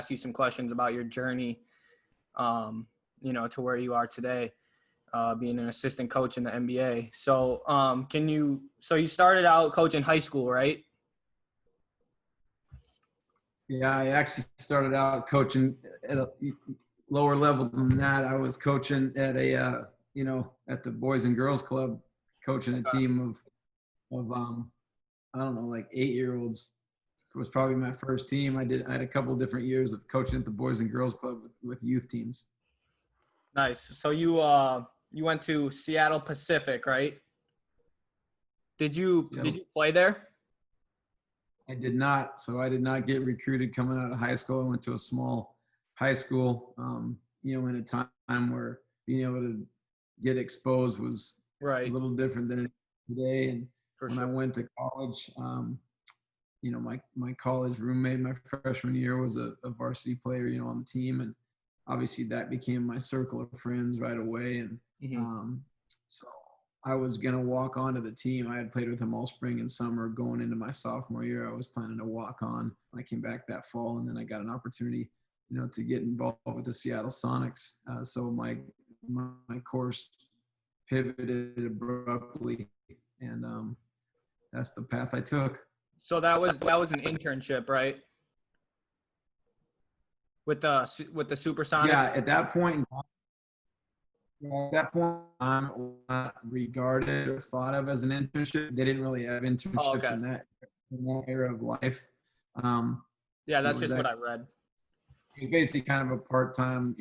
ask you some questions about your journey, to where you are today, being an assistant coach in the NBA. So so you started out coaching high school, right? Yeah, I actually started out coaching at a lower level than that. I was coaching at at the Boys and Girls Club, coaching a team of I don't know, like 8-year-olds. It was probably my first team. I had a couple of different years of coaching at the Boys and Girls Club with youth teams. Nice. So you went to Seattle Pacific, right? Did you play there? I did not. So I did not get recruited coming out of high school. I went to a small high school, in a time where being able to get exposed was right. a little different than today. And when I went to college, my college roommate my freshman year was a varsity player, on the team. And obviously that became my circle of friends right away. And so I was going to walk onto the team. I had played with him all spring and summer. Going into my sophomore year, I was planning to walk on. I came back that fall, and then I got an opportunity, to get involved with the Seattle Sonics. So my course pivoted abruptly, and that's the path I took. So that was an internship, right? With the Supersonics? Yeah, at that point I'm not regarded or thought of as an internship. They didn't really have internships in that era of life. Yeah, that's just what I read. It was basically kind of a part-time,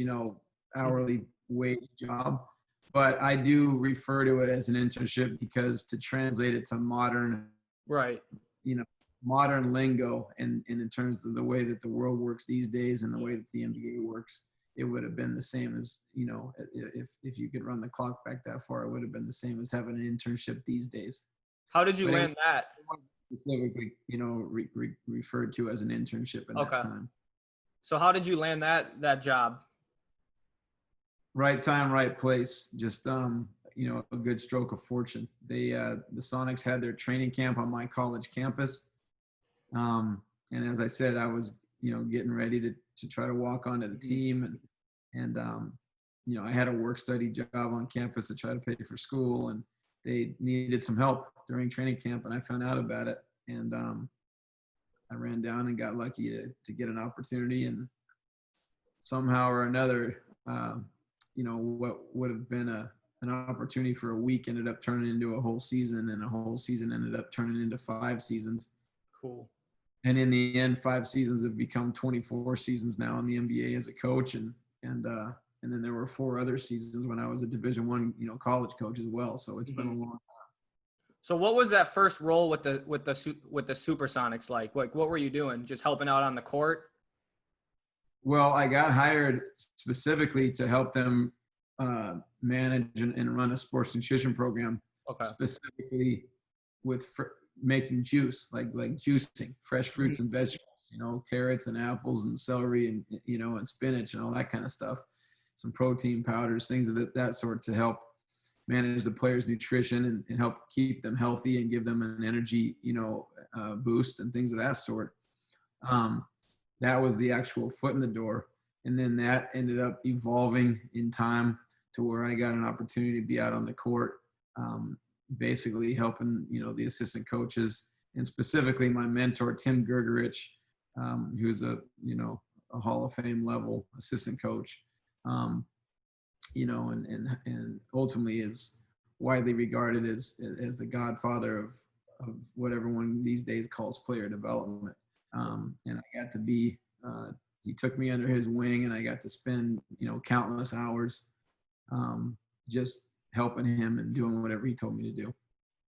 hourly wage job. But I do refer to it as an internship because to translate it to modern, modern lingo and in terms of the way that the world works these days and the way that the NBA works, it would have been the same as, if you could run the clock back that far, it would have been the same as having an internship these days. How did you land that? Specifically, referred to as an internship in that time. So how did you land that job? Right time, right place. Just, a good stroke of fortune. The Sonics had their training camp on my college campus. And as I said, I was, getting ready to try to walk onto the team. And I had a work study job on campus to try to pay for school. And they needed some help during training camp. And I found out about it. And I ran down and got lucky to get an opportunity. And somehow or another, what would have been an opportunity for a week ended up turning into a whole season, and a whole season ended up turning into 5 seasons. Cool. And in the end, 5 seasons have become 24 seasons now in the NBA as a coach, and then there were 4 other seasons when I was a Division I, college coach as well. So it's been a long time. So what was that first role with the Supersonics like? Like, what were you doing? Just helping out on the court? Well, I got hired specifically to help them manage and run a sports nutrition program, specifically with making juice, like juicing fresh fruits and vegetables, carrots and apples and celery and, and spinach and all that kind of stuff, some protein powders, things of that sort to help manage the players' nutrition and help keep them healthy and give them an energy, boost and things of that sort. That was the actual foot in the door. And then that ended up evolving in time to where I got an opportunity to be out on the court, basically helping, the assistant coaches and specifically my mentor, Tim Gergerich, who's a Hall of Fame level assistant coach, and ultimately is widely regarded as the godfather of what everyone these days calls player development. And I got to be, he took me under his wing, and I got to spend, countless hours just helping him and doing whatever he told me to do.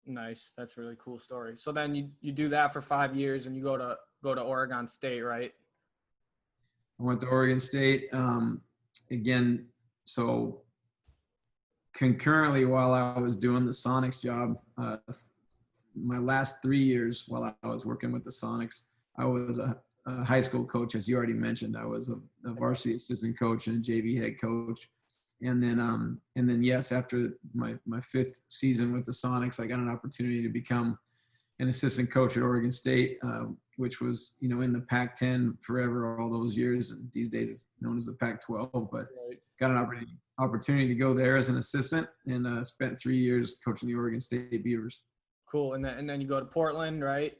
Nice. That's a really cool story. So then you do that for 5 years and you go to Oregon State, right? I went to Oregon State. Again, so concurrently while I was doing the Sonics job, my last 3 years while I was working with the Sonics, I was a high school coach, as you already mentioned. I was a varsity assistant coach and a JV head coach. And then yes, after my 5th season with the Sonics, I got an opportunity to become an assistant coach at Oregon State, which was, in the Pac-10 forever, all those years. And these days it's known as the Pac-12, but got an opportunity to go there as an assistant, and spent 3 years coaching the Oregon State Beavers. Cool. And then you go to Portland, right?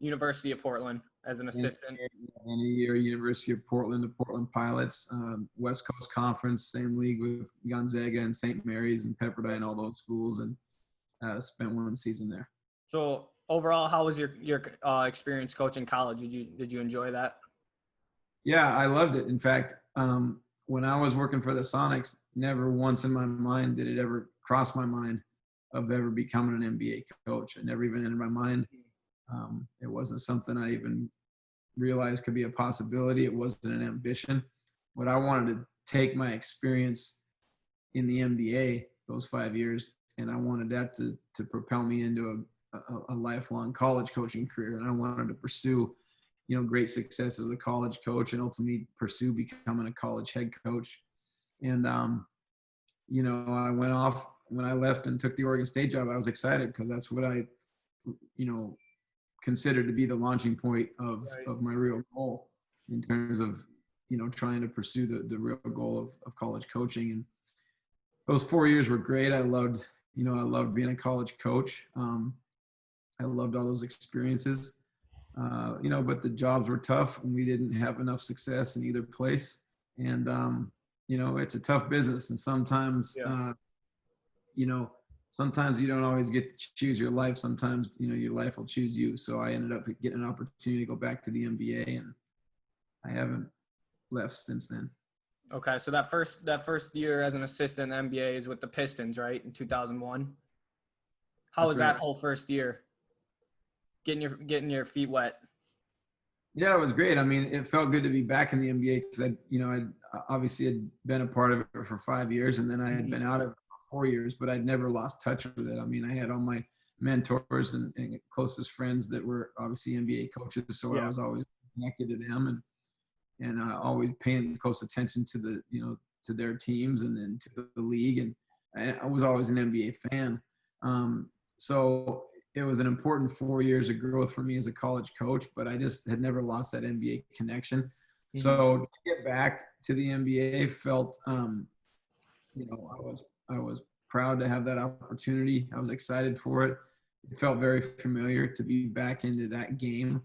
University of Portland as an assistant. And a year, University of Portland, the Portland Pilots, West Coast Conference, same league with Gonzaga and St. Mary's and Pepperdine, all those schools, and spent 1 season there. So overall, how was your experience coaching college? Did you enjoy that? Yeah, I loved it. In fact, when I was working for the Sonics, never once in my mind did it ever cross my mind of ever becoming an NBA coach. It never even entered my mind. It wasn't something I even realized could be a possibility. It wasn't an ambition. But I wanted to take my experience in the NBA those 5 years, and I wanted that to propel me into a lifelong college coaching career. And I wanted to pursue, great success as a college coach and ultimately pursue becoming a college head coach. And, I went off when I left and took the Oregon State job. I was excited because that's what I, considered to be the launching point of my real goal in terms of, trying to pursue the real goal of college coaching. And those 4 years were great. I loved being a college coach. I loved all those experiences, but the jobs were tough and we didn't have enough success in either place. And, it's a tough business. And sometimes, sometimes you don't always get to choose your life. Sometimes, your life will choose you. So I ended up getting an opportunity to go back to the NBA, and I haven't left since then. Okay. So that first year as an assistant in the NBA is with the Pistons, right? In 2001. How was that whole first year? Getting your feet wet. Yeah, it was great. I mean, it felt good to be back in the NBA because I obviously had been a part of it for 5 years, and then I had been out of it for 4 years, but I'd never lost touch with it. I mean, I had all my mentors and closest friends that were obviously NBA coaches, so I was always connected to them and always paying close attention to the to their teams and to the league, and I was always an NBA fan. So it was an important 4 years of growth for me as a college coach, but I just had never lost that NBA connection. Mm-hmm. So to get back to the NBA felt, I was proud to have that opportunity. I was excited for it. It felt very familiar to be back into that game.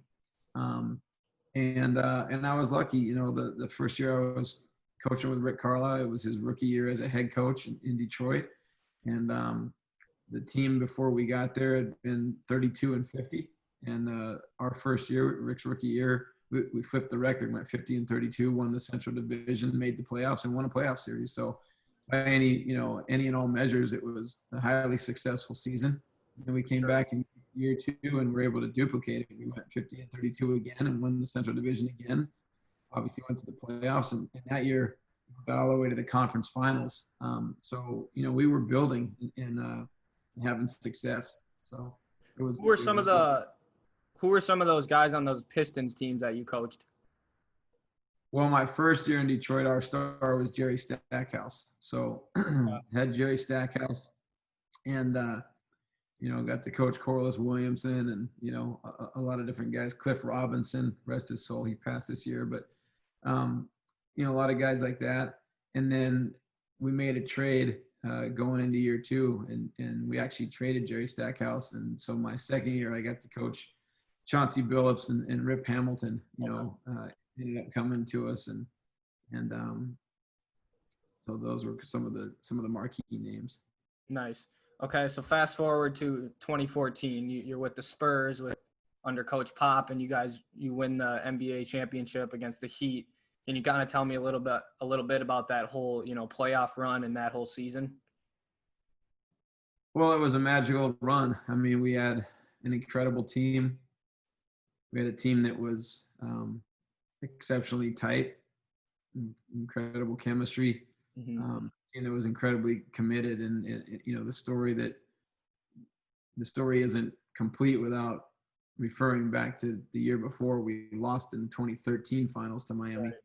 And I was lucky, the first year I was coaching with Rick Carlisle. It was his rookie year as a head coach in Detroit. And, the team before we got there had been 32-50, and our first year, Rick's rookie year, we flipped the record, went 50-32, won the Central Division, made the playoffs, and won a playoff series. So by any and all measures, it was a highly successful season. And we came back in year 2 and were able to duplicate it. We went 50-32 again and won the Central Division again. Obviously went to the playoffs, and that year got all the way to the conference finals. So we were building and having success. So it was. Who were some of those guys on those Pistons teams that you coached? Well, my first year in Detroit, our star was Jerry Stackhouse. So had Jerry Stackhouse, and got to coach Corliss Williamson and a lot of different guys. Cliff Robinson, rest his soul, he passed this year, but a lot of guys like that. And then we made a trade going into year 2, and we actually traded Jerry Stackhouse. And so my second year, I got to coach Chauncey Billups and Rip Hamilton. Ended up coming to us, and so those were some of the marquee names. Nice. Okay, so fast forward to 2014. You're with the Spurs under Coach Pop, and you win the NBA championship against the Heat. Can you kind of tell me a little bit about that whole, playoff run and that whole season? Well, it was a magical run. I mean, we had an incredible team. We had a team that was exceptionally tight, incredible chemistry, team that was incredibly committed. And the story isn't complete without referring back to the year before. We lost in the 2013 finals to Miami. Right.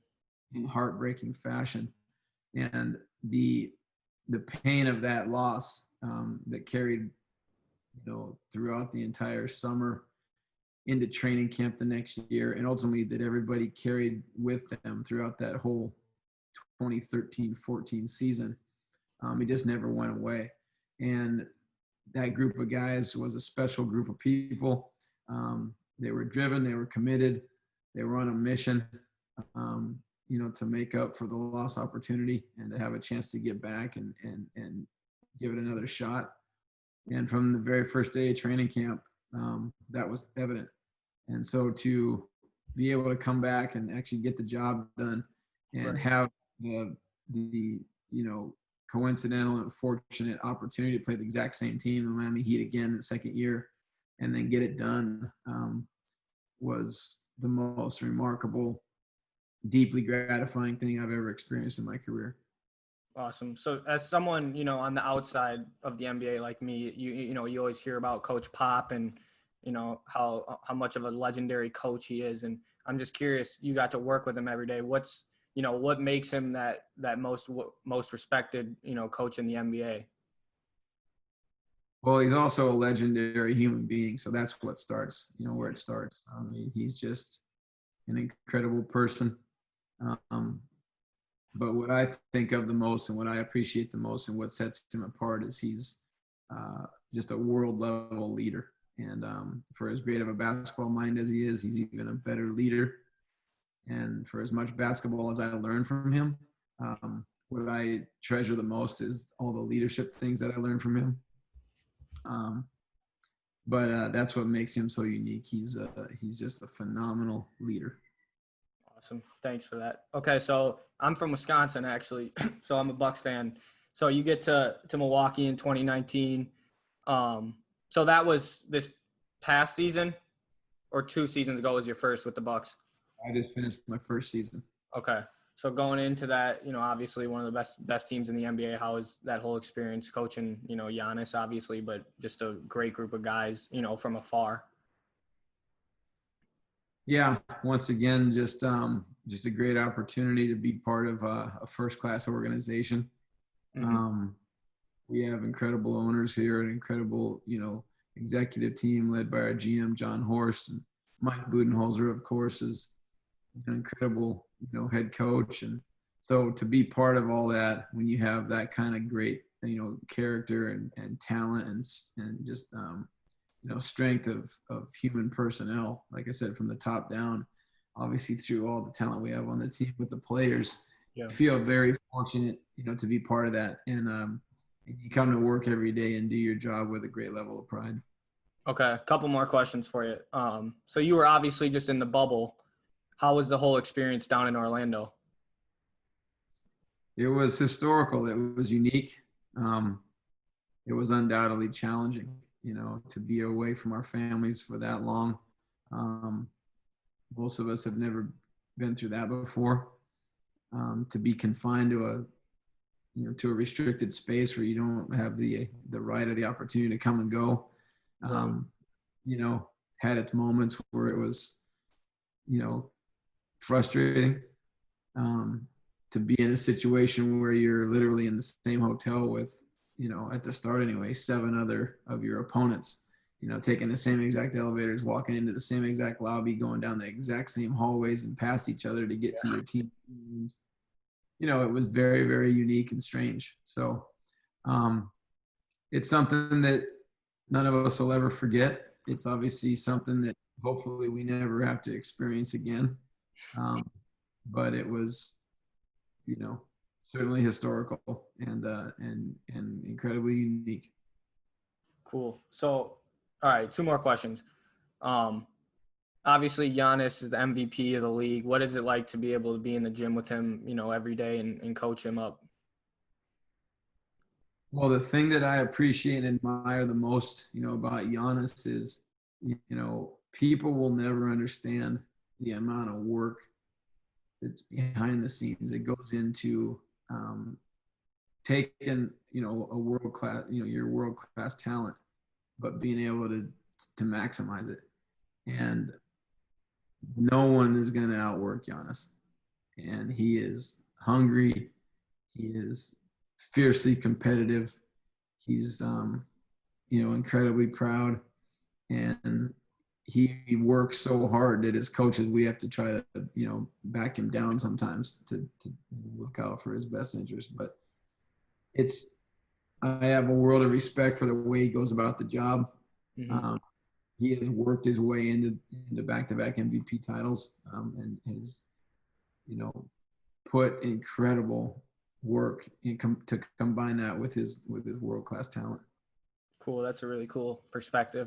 In heartbreaking fashion, and the pain of that loss that carried throughout the entire summer into training camp the next year, and ultimately that everybody carried with them throughout that whole 2013-14 season. It just never went away. And that group of guys was a special group of people. They were driven, they were committed, they were on a mission, to make up for the lost opportunity and to have a chance to get back and give it another shot. And from the very first day of training camp, that was evident. And so to be able to come back and actually get the job done and Right. have the coincidental and fortunate opportunity to play the exact same team, the Miami Heat, again in the second year, and then get it done, was the most remarkable, deeply gratifying thing I've ever experienced in my career. Awesome. So as someone, on the outside of the NBA like me, you always hear about Coach Pop and, how much of a legendary coach he is. And I'm just curious, you got to work with him every day. What makes him that most respected, coach in the NBA? Well, he's also a legendary human being. So that's what starts, where it starts. I mean, he's just an incredible person. But what I think of the most and what I appreciate the most and what sets him apart is he's just a world level leader. And for as great of a basketball mind as he is, he's even a better leader. And for as much basketball as I learned from him, what I treasure the most is all the leadership things that I learned from him. But that's what makes him so unique. He's just a phenomenal leader. Awesome. Thanks for that. Okay, so I'm from Wisconsin, actually. So I'm a Bucks fan. So you get to Milwaukee in 2019. So that was this past season, or 2 seasons ago was your first with the Bucks? I just finished my first season. Okay. So going into that, obviously one of the best teams in the NBA, how was that whole experience coaching, Giannis, obviously, but just a great group of guys, from afar? Yeah, once again, just a great opportunity to be part of a first-class organization. Mm-hmm. We have incredible owners here, an incredible, executive team led by our GM, John Horst, and Mike Budenholzer, of course, is an incredible, head coach. And so to be part of all that, when you have that kind of great, character and talent and just, strength of human personnel, like I said, from the top down, obviously through all the talent we have on the team with the players, Yeah. feel very fortunate, to be part of that. And you come to work every day and do your job with a great level of pride. Okay. A couple more questions for you. So you were obviously just in the bubble. How was the whole experience down in Orlando? It was historical. It was unique. It was undoubtedly challenging, to be away from our families for that long. Most of us have never been through that before. To be confined to a restricted space where you don't have the right or the opportunity to come and go, had its moments where it was, frustrating. To be in a situation where you're literally in the same hotel with, at the start anyway, 7 other of your opponents, taking the same exact elevators, walking into the same exact lobby, going down the exact same hallways and past each other to get to your team rooms. It was very, very unique and strange. So it's something that none of us will ever forget. It's obviously something that hopefully we never have to experience again. But it was, certainly historical and incredibly unique. Cool. So, all right, 2 more questions. Obviously Giannis is the MVP of the league. What is it like to be able to be in the gym with him, every day and coach him up? Well, the thing that I appreciate and admire the most, about Giannis is, people will never understand the amount of work that's behind the scenes. It goes into taking, a world-class, your world-class talent, but being able to maximize it. And no one is going to outwork Giannis. And he is hungry. He is fiercely competitive. He's incredibly proud. And he works so hard that as coaches, we have to try to, back him down sometimes to look out for his best interest. But I have a world of respect for the way he goes about the job. Mm-hmm. He has worked his way into back-to-back MVP titles, and has, put incredible work to combine that with his world-class talent. Cool. That's a really cool perspective.